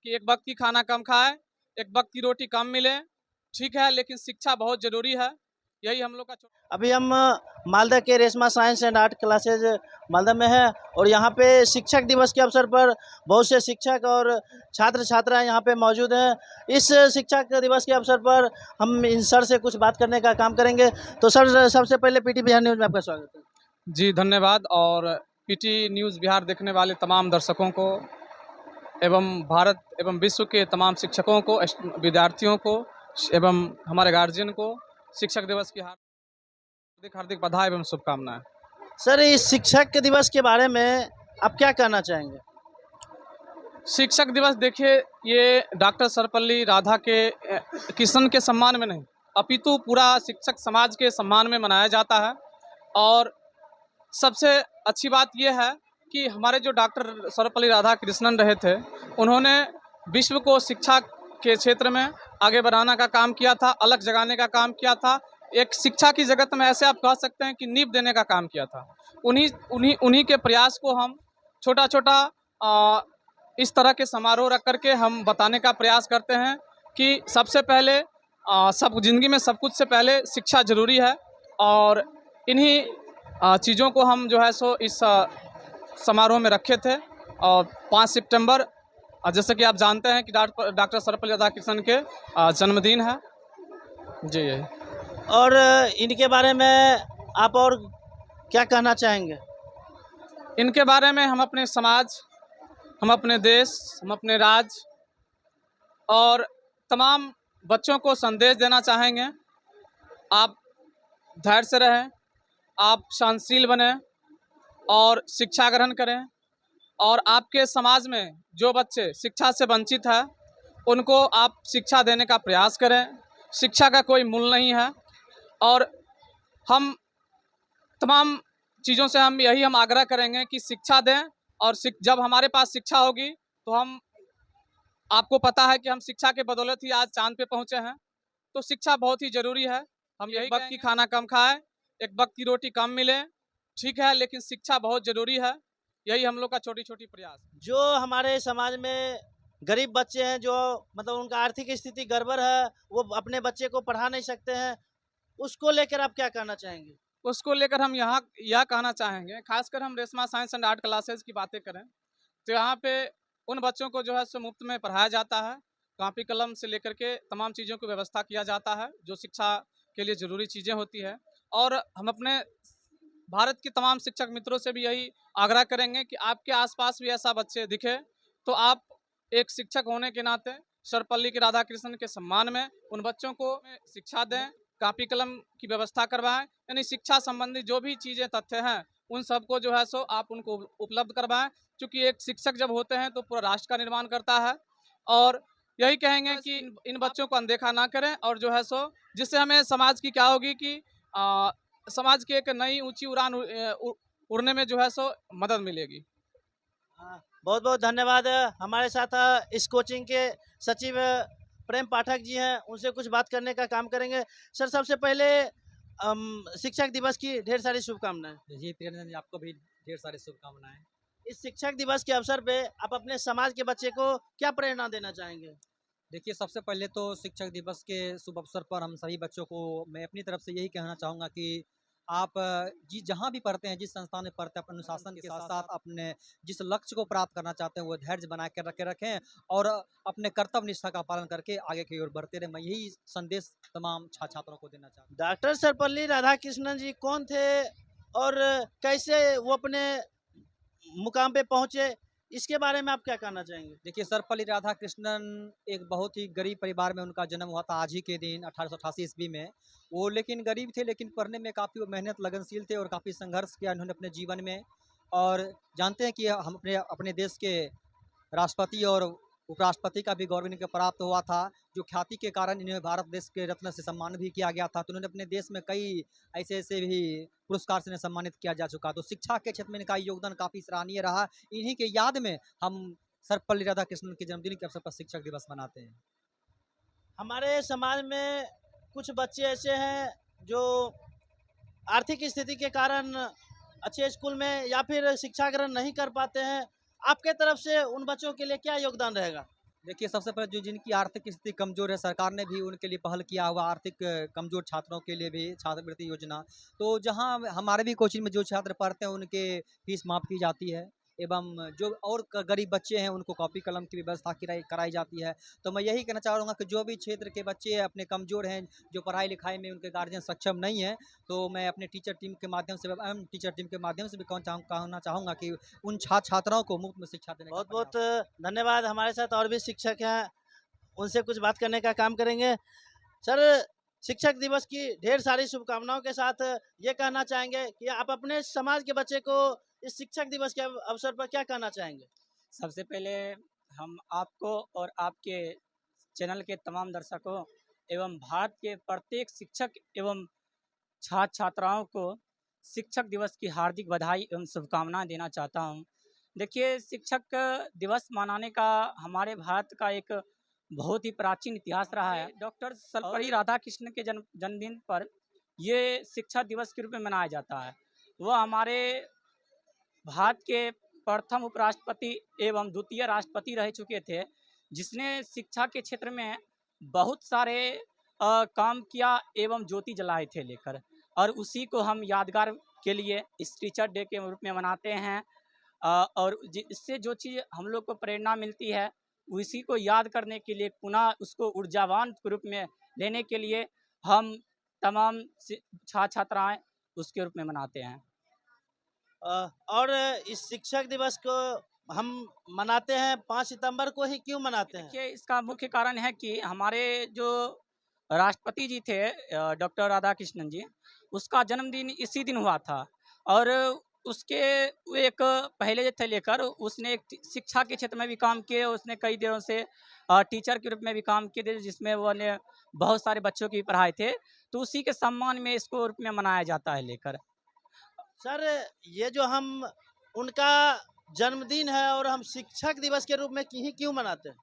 कि एक वक्त की खाना कम खाए, एक वक्त की रोटी कम मिले, ठीक है, लेकिन शिक्षा बहुत जरूरी है। यही हम लोग का अभी हम मालदा के Reshma science and art classes Malda में है और यहाँ पे शिक्षक दिवस के अवसर पर बहुत से शिक्षक और छात्र छात्राएं यहाँ पे मौजूद हैं। इस शिक्षक दिवस के अवसर पर हम इन सर से कुछ बात करने का काम करेंगे। तो सर, सबसे पहले पीटी बिहार न्यूज़ में आपका स्वागत है। जी धन्यवाद। और पीटी न्यूज़ बिहार देखने वाले तमाम दर्शकों को एवं भारत एवं विश्व के तमाम शिक्षकों को, विद्यार्थियों को एवं हमारे गार्जियन को शिक्षक दिवस की हार्दिक हार्दिक बधाई एवं शुभकामनाएं। सर, इस शिक्षक दिवस के बारे में आप क्या कहना चाहेंगे? शिक्षक दिवस देखिए, ये डॉक्टर सर्वपल्ली कृष्णन के सम्मान में नहीं, अपितु पूरा शिक्षक समाज के सम्मान में मनाया जाता है। और सबसे अच्छी बात यह है कि हमारे जो डॉक्टर सर्वपल्ली राधाकृष्णन रहे थे, उन्होंने विश्व को शिक्षा के क्षेत्र में आगे बढ़ाने का काम किया था, अलग जगाने का काम किया था। एक शिक्षा की जगत में ऐसे आप कह सकते हैं कि नींव देने का काम किया था। उन्हीं के प्रयास को हम छोटा छोटा इस तरह के समारोह रख करके हम बताने का प्रयास करते हैं कि सबसे पहले सब जिंदगी में सब कुछ से पहले शिक्षा जरूरी है। और इन्हीं चीज़ों को हम जो है सो इस समारोह में रखे थे। और 5 सितंबर जैसे कि आप जानते हैं कि डॉक्टर सर्वपल्ली राधाकृष्णन के जन्मदिन है। जी यही। और इनके बारे में आप और क्या कहना चाहेंगे? इनके बारे में हम अपने समाज, हम अपने देश, हम अपने राज्य और तमाम बच्चों को संदेश देना चाहेंगे। आप धैर्य से रहें, आप सहनशील बने और शिक्षा ग्रहण करें। और आपके समाज में जो बच्चे शिक्षा से वंचित है, उनको आप शिक्षा देने का प्रयास करें। शिक्षा का कोई मूल्य नहीं है। और हम तमाम चीज़ों से हम आग्रह करेंगे कि शिक्षा दें। और जब हमारे पास शिक्षा होगी तो आपको पता है कि हम शिक्षा के बदौलत ही आज चांद पे पहुंचे हैं। तो शिक्षा बहुत ही जरूरी है। हम यही वक्त की खाना कम खाए, एक वक्त की रोटी कम मिले, ठीक है, लेकिन शिक्षा बहुत जरूरी है। यही हम लोग का छोटी छोटी प्रयास। जो हमारे समाज में गरीब बच्चे हैं, जो मतलब उनका आर्थिक स्थिति गड़बड़ है, वो अपने बच्चे को पढ़ा नहीं सकते हैं, उसको लेकर आप क्या कहना चाहेंगे? उसको लेकर हम यहाँ यह कहना चाहेंगे, खासकर हम Reshma science and art classes की बातें करें तो यहाँ पे उन बच्चों को जो है सो मुफ्त में पढ़ाया जाता है। कॉपी कलम से लेकर के तमाम चीज़ों की व्यवस्था किया जाता है जो शिक्षा के लिए ज़रूरी चीज़ें होती है। और हम अपने भारत के तमाम शिक्षक मित्रों से भी यही आग्रह करेंगे कि आपके आसपास भी ऐसा बच्चे दिखे तो आप एक शिक्षक होने के नाते सर्वपल्ली के राधाकृष्णन के सम्मान में उन बच्चों को शिक्षा दें, कॉपी कलम की व्यवस्था करवाएं। यानी शिक्षा संबंधी जो भी चीज़ें तथ्य हैं उन सबको जो है सो आप उनको उपलब्ध करवाएं। क्योंकि एक शिक्षक जब होते हैं तो पूरा राष्ट्र का निर्माण करता है। और यही कहेंगे कि इन बच्चों को अनदेखा ना करें। और जो है सो जिससे हमें समाज की क्या होगी कि समाज की एक नई ऊंची उड़ान उड़ने में जो है सो मदद मिलेगी। बहुत बहुत धन्यवाद। हमारे साथ इस कोचिंग के सचिव प्रेम पाठक जी हैं, उनसे कुछ बात करने का काम करेंगे। सर, सबसे पहले शिक्षक दिवस की ढेर सारी शुभकामनाएं। जी प्रियंजन जी, आपको भी ढेर सारी शुभकामनाएं। इस शिक्षक दिवस के अवसर पे आप अपने समाज के बच्चे को क्या प्रेरणा देना चाहेंगे? देखिए, सबसे पहले तो शिक्षक दिवस के शुभ अवसर पर हम सभी बच्चों को मैं अपनी तरफ से यही कहना चाहूँगा कि आप जहाँ भी पढ़ते हैं, जिस संस्थान में पढ़ते हैं, अपने अनुशासन के साथ साथ अपने जिस लक्ष्य को प्राप्त करना चाहते हैं वो धैर्य बना के रखें और अपने कर्तव्य निष्ठा का पालन करके आगे की ओर बढ़ते रहे। मैं यही संदेश तमाम छात्र छात्रों को देना चाहता हूँ। डॉक्टर सर्वपल्ली राधाकृष्णन जी कौन थे और कैसे वो अपने मुकाम पे पहुंचे, इसके बारे में आप क्या कहना चाहेंगे? देखिए, सर्वपल्ली राधाकृष्णन एक बहुत ही गरीब परिवार में उनका जन्म हुआ था आज ही के दिन 1888 ईस्वी में। वो लेकिन गरीब थे, लेकिन पढ़ने में काफ़ी वो मेहनत लगनशील थे और काफ़ी संघर्ष किया उन्होंने अपने जीवन में। और जानते हैं कि हम अपने अपने देश के राष्ट्रपति और उपराष्ट्रपति का भी गौरव इन्हें प्राप्त हुआ था, जो ख्याति के कारण इन्हें भारत देश के रत्न से सम्मान भी किया गया था। तो उन्होंने अपने देश में कई ऐसे ऐसे भी पुरस्कार से इन्हें सम्मानित किया जा चुका। तो शिक्षा के क्षेत्र में इनका योगदान काफ़ी सराहनीय रहा। इन्हीं के याद में हम सर्वपल्ली राधाकृष्णन के जन्मदिन के अवसर पर शिक्षक दिवस मनाते हैं। हमारे समाज में कुछ बच्चे ऐसे हैं जो आर्थिक स्थिति के कारण अच्छे स्कूल में या फिर शिक्षा ग्रहण नहीं कर पाते हैं। आपके तरफ से उन बच्चों के लिए क्या योगदान रहेगा? देखिए, सबसे पहले जो जिनकी आर्थिक स्थिति कमज़ोर है, सरकार ने भी उनके लिए पहल किया हुआ आर्थिक कमज़ोर छात्रों के लिए भी छात्रवृत्ति योजना। तो जहाँ हमारे भी कोचिंग में जो छात्र पढ़ते हैं उनके फीस माफ़ की जाती है एवं जो और गरीब बच्चे हैं उनको कॉपी कलम की व्यवस्था कराई जाती है। तो मैं यही कहना चाहूँगा कि जो भी क्षेत्र के बच्चे अपने कमज़ोर हैं, जो पढ़ाई लिखाई में उनके गार्जियन सक्षम नहीं है, तो मैं अपने टीचर टीम के माध्यम से टीचर टीम के माध्यम से भी कहना चाहूँगा कि उन छात्राओं को मुफ्त में शिक्षा देने का बहुत प्रयास बहुत धन्यवाद। हमारे साथ और भी शिक्षक हैं, उनसे कुछ बात करने का काम करेंगे। सर, शिक्षक दिवस की ढेर सारी शुभकामनाओं के साथ ये कहना चाहेंगे कि आप अपने समाज के बच्चे को इस शिक्षक दिवस के अवसर पर क्या कहना चाहेंगे? सबसे पहले हम आपको और आपके चैनल के तमाम दर्शकों एवं भारत के प्रत्येक शिक्षक एवं छात्र छात्राओं को शिक्षक दिवस की हार्दिक बधाई एवं शुभकामनाएं देना चाहता हूं। देखिए, शिक्षक दिवस मनाने का हमारे भारत का एक बहुत ही प्राचीन इतिहास रहा है। डॉक्टर सर्वपल्ली राधाकृष्णन के जन्मदिन पर ये शिक्षा दिवस के रूप में मनाया जाता है। वह हमारे भारत के प्रथम उपराष्ट्रपति एवं द्वितीय राष्ट्रपति रह चुके थे, जिसने शिक्षा के क्षेत्र में बहुत सारे काम किया एवं ज्योति जलाए थे लेकर, और उसी को हम यादगार के लिए इस टीचर डे के रूप में मनाते हैं। और इससे जो चीज़ हम लोग को प्रेरणा मिलती है, उसी को याद करने के लिए, पुनः उसको ऊर्जावान के रूप में लेने के लिए हम तमाम छात्र छात्राएँ उसके रूप में मनाते हैं। और इस शिक्षक दिवस को हम मनाते हैं 5 सितंबर को ही क्यों मनाते हैं? देखिए, इसका मुख्य कारण है कि हमारे जो राष्ट्रपति जी थे डॉक्टर राधाकृष्णन जी, उसका जन्मदिन इसी दिन हुआ था। और उसके वो एक पहले जो थे लेकर, उसने एक शिक्षा के क्षेत्र में भी काम किए। उसने कई दिनों से टीचर के रूप में भी काम किए थे, जिसमें वो ने बहुत सारे बच्चों की पढ़ाए थे। तो उसी के सम्मान में इसको रूप में मनाया जाता है लेकर। सर, ये जो हम उनका जन्मदिन है और हम शिक्षक दिवस के रूप में क्यों मनाते हैं?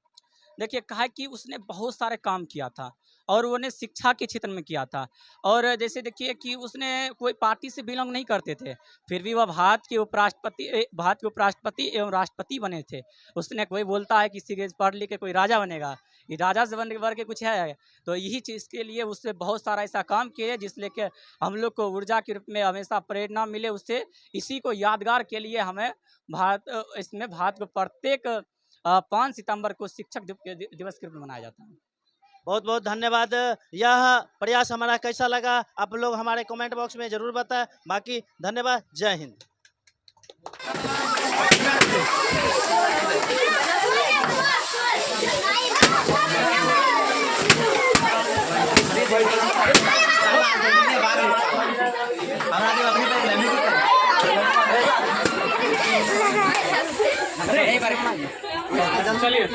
देखिए, कहा कि उसने बहुत सारे काम किया था और उन्होंने शिक्षा के क्षेत्र में किया था। और जैसे देखिए कि उसने कोई पार्टी से बिलोंग नहीं करते थे, फिर भी वह भारत के उपराष्ट्रपति एवं राष्ट्रपति बने थे। उसने कोई बोलता है किसी के पढ़ लिख के कोई राजा बनेगा, ये राजा से बन के कुछ है। तो यही चीज़ के लिए उससे बहुत सारा ऐसा काम किए जिससे कि हम लोग को ऊर्जा के रूप में हमेशा प्रेरणा मिले उससे। इसी को यादगार के लिए हमें भारत को प्रत्येक 5 सितंबर को शिक्षक दिवस के रूप में मनाया जाता है। बहुत बहुत धन्यवाद। यह प्रयास हमारा कैसा लगा आप लोग हमारे कमेंट बॉक्स में ज़रूर बताएं। बाकी धन्यवाद। जय हिंद। चलिए।